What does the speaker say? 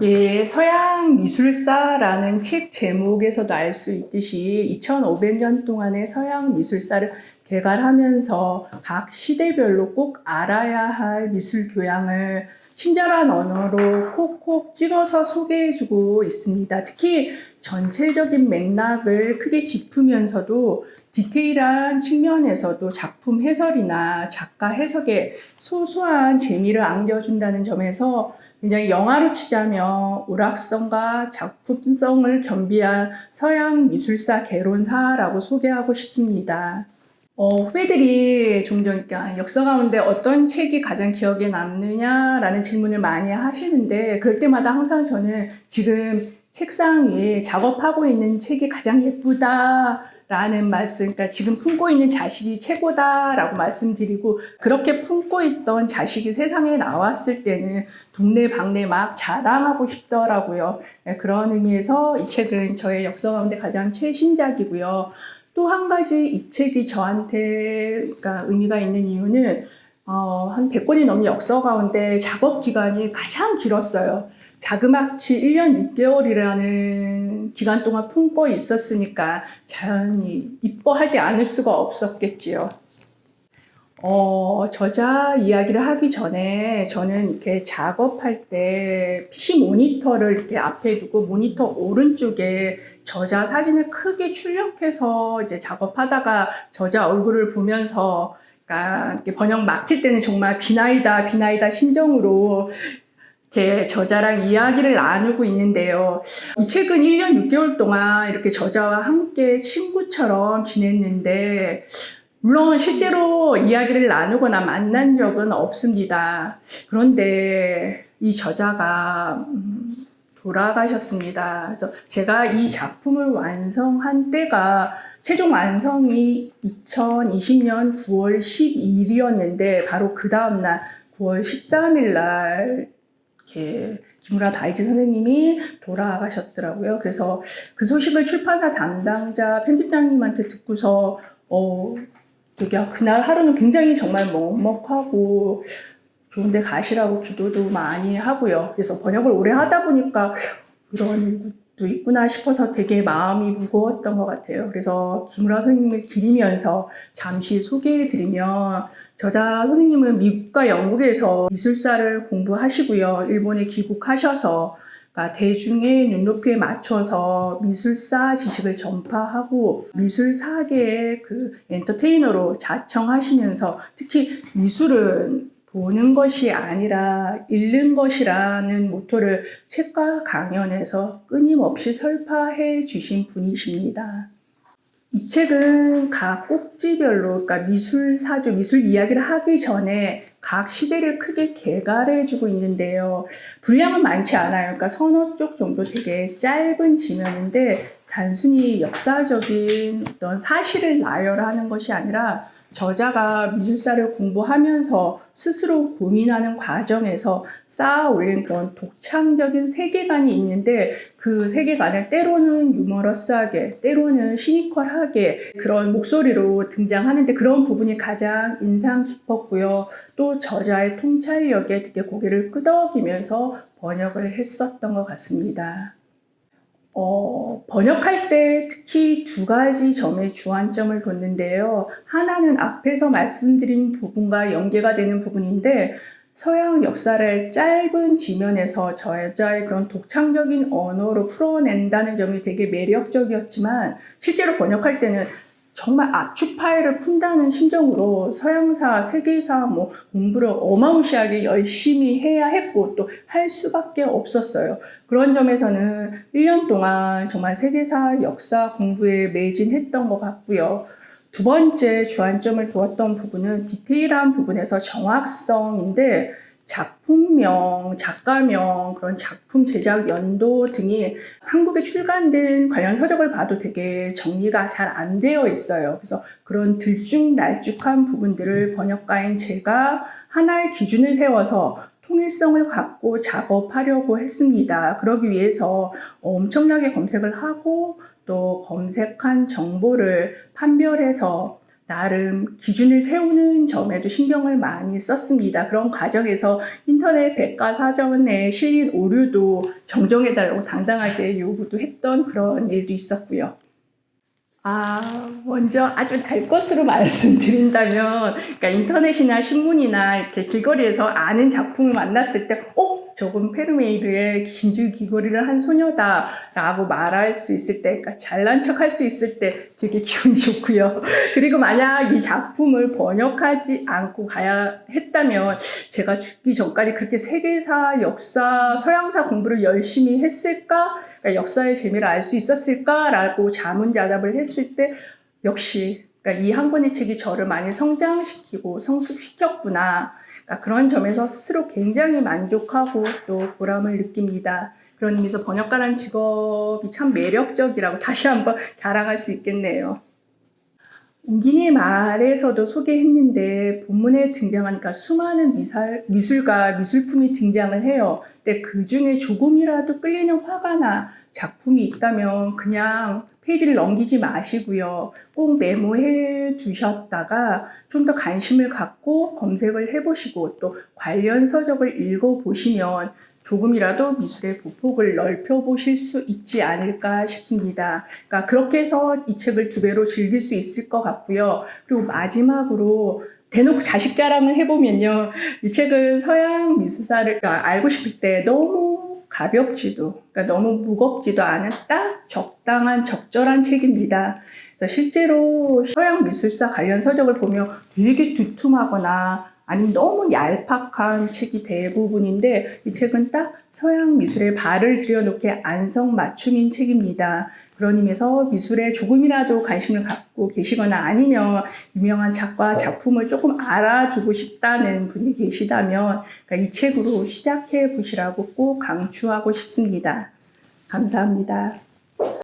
예, 서양 미술사라는 책 제목에서도 알 수 있듯이 2500년 동안의 서양 미술사를 개발하면서 각 시대별로 꼭 알아야 할 미술 교양을 친절한 언어로 콕콕 찍어서 소개해주고 있습니다. 특히 전체적인 맥락을 크게 짚으면서도 디테일한 측면에서도 작품 해설이나 작가 해석에 소소한 재미를 안겨준다는 점에서 굉장히 영화로 치자면 오락성과 작품성을 겸비한 서양 미술사 개론사라고 소개하고 싶습니다. 후배들이 종종 역사 가운데 어떤 책이 가장 기억에 남느냐라는 질문을 많이 하시는데 그럴 때마다 항상 저는 지금 책상 위에 작업하고 있는 책이 가장 예쁘다라는 말씀, 그러니까 지금 품고 있는 자식이 최고다라고 말씀드리고 그렇게 품고 있던 자식이 세상에 나왔을 때는 동네방네 막 자랑하고 싶더라고요. 그런 의미에서 이 책은 저의 역사 가운데 가장 최신작이고요. 또 한 가지 이 책이 저한테 의미가 있는 이유는 한 100권이 넘는 역사 가운데 작업 기간이 가장 길었어요. 자그마치 1년 6개월이라는 기간 동안 품고 있었으니까 자연히 이뻐하지 않을 수가 없었겠지요. 저자 이야기를 하기 전에 저는 이렇게 작업할 때 PC 모니터를 이렇게 앞에 두고 모니터 오른쪽에 저자 사진을 크게 출력해서 이제 작업하다가 저자 얼굴을 보면서 이렇게 번역 막힐 때는 정말 비나이다 심정으로 제 저자랑 이야기를 나누고 있는데요. 이 책은 1년 6개월 동안 이렇게 저자와 함께 친구처럼 지냈는데 물론 실제로 이야기를 나누거나 만난 적은 없습니다. 그런데 이 저자가 돌아가셨습니다. 그래서 제가 이 작품을 완성한 때가 최종 완성이 2020년 9월 12일이었는데 바로 그 다음날 9월 13일 날 이렇게 김우라 다이지 선생님이 돌아가셨더라고요. 그래서 그 소식을 출판사 담당자 편집장님한테 듣고서 되게 그날 하루는 굉장히 정말 먹먹하고 좋은 데 가시라고 기도도 많이 하고요. 그래서 번역을 오래 하다 보니까 이런 일도 있구나 싶어서 되게 마음이 무거웠던 것 같아요. 그래서 김우라 선생님을 기리면서 잠시 소개해드리면 저자 선생님은 미국과 영국에서 미술사를 공부하시고요. 일본에 귀국하셔서 대중의 눈높이에 맞춰서 미술사 지식을 전파하고 미술사계의 그 엔터테이너로 자청하시면서 특히 미술은 보는 것이 아니라 읽는 것이라는 모토를 책과 강연에서 끊임없이 설파해 주신 분이십니다. 이 책은 각 꼭지별로, 그러니까 미술사주, 미술 이야기를 하기 전에 각 시대를 크게 개괄해주고 있는데요. 분량은 많지 않아요. 그러니까 서너 쪽 정도 되게 짧은 지면인데 단순히 역사적인 어떤 사실을 나열하는 것이 아니라 저자가 미술사를 공부하면서 스스로 고민하는 과정에서 쌓아 올린 그런 독창적인 세계관이 있는데 그 세계관을 때로는 유머러스하게, 때로는 시니컬하게 그런 목소리로 등장하는데 그런 부분이 가장 인상 깊었고요. 또 저자의 통찰력에 되게 고개를 끄덕이면서 번역을 했었던 것 같습니다. 번역할 때 특히 두 가지 점에 주안점을 뒀는데요. 하나는 앞에서 말씀드린 부분과 연계가 되는 부분인데 서양 역사를 짧은 지면에서 저자의 그런 독창적인 언어로 풀어낸다는 점이 되게 매력적이었지만 실제로 번역할 때는 정말 압축 파일을 푼다는 심정으로 서양사, 세계사 공부를 어마무시하게 열심히 해야 했고 또 할 수밖에 없었어요. 그런 점에서는 1년 동안 정말 세계사 역사 공부에 매진했던 것 같고요. 두 번째 주안점을 두었던 부분은 디테일한 부분에서 정확성인데 작품명, 작가명, 그런 작품 제작 연도 등이 한국에 출간된 관련 서적을 봐도 되게 정리가 잘 안 되어 있어요. 그래서 그런 들쭉날쭉한 부분들을 번역가인 제가 하나의 기준을 세워서 통일성을 갖고 작업하려고 했습니다. 그러기 위해서 엄청나게 검색을 하고 또 검색한 정보를 판별해서 나름 기준을 세우는 점에도 신경을 많이 썼습니다. 그런 과정에서 인터넷 백과사전에 실린 오류도 정정해달라고 당당하게 요구도 했던 그런 일도 있었고요. 먼저 아주 날 것으로 말씀드린다면, 그러니까 인터넷이나 신문이나 이렇게 길거리에서 아는 작품을 만났을 때, 저건 페르메이르의 진주 귀걸이를 한 소녀다 라고 말할 수 있을 때, 그러니까 잘난 척 할 수 있을 때 되게 기분이 좋고요. 그리고 만약 이 작품을 번역하지 않고 가야 했다면 제가 죽기 전까지 그렇게 세계사, 역사, 서양사 공부를 열심히 했을까? 그러니까 역사의 재미를 알 수 있었을까라고 자문자답을 했을 때 역시 그러니까 이 한 권의 책이 저를 많이 성장시키고 성숙시켰구나. 그러니까 그런 점에서 스스로 굉장히 만족하고 또 보람을 느낍니다. 그런 의미에서 번역가라는 직업이 참 매력적이라고 다시 한번 자랑할 수 있겠네요. 옹기니의 말에서도 소개했는데 본문에 등장하니까 수많은 미술가, 미술품이 등장을 해요. 근데 그 중에 조금이라도 끌리는 화가나 작품이 있다면 그냥 페이지를 넘기지 마시고요. 꼭 메모해 두셨다가 좀 더 관심을 갖고 검색을 해보시고 또 관련 서적을 읽어보시면 조금이라도 미술의 보폭을 넓혀보실 수 있지 않을까 싶습니다. 그러니까 그렇게 해서 이 책을 2배로 즐길 수 있을 것 같고요. 그리고 마지막으로 대놓고 자식 자랑을 해보면요. 이 책은 서양 미술사를 알고 싶을 때 너무 가볍지도, 그러니까 너무 무겁지도 않은 딱 적당한 적절한 책입니다. 그래서 실제로 서양 미술사 관련 서적을 보면 되게 두툼하거나 아니면 너무 얄팍한 책이 대부분인데 이 책은 딱 서양 미술에 발을 들여놓게 안성맞춤인 책입니다. 그런 의미에서 미술에 조금이라도 관심을 갖고 계시거나 아니면 유명한 작가 작품을 조금 알아두고 싶다는 분이 계시다면 그러니까 이 책으로 시작해 보시라고 꼭 강추하고 싶습니다. 감사합니다.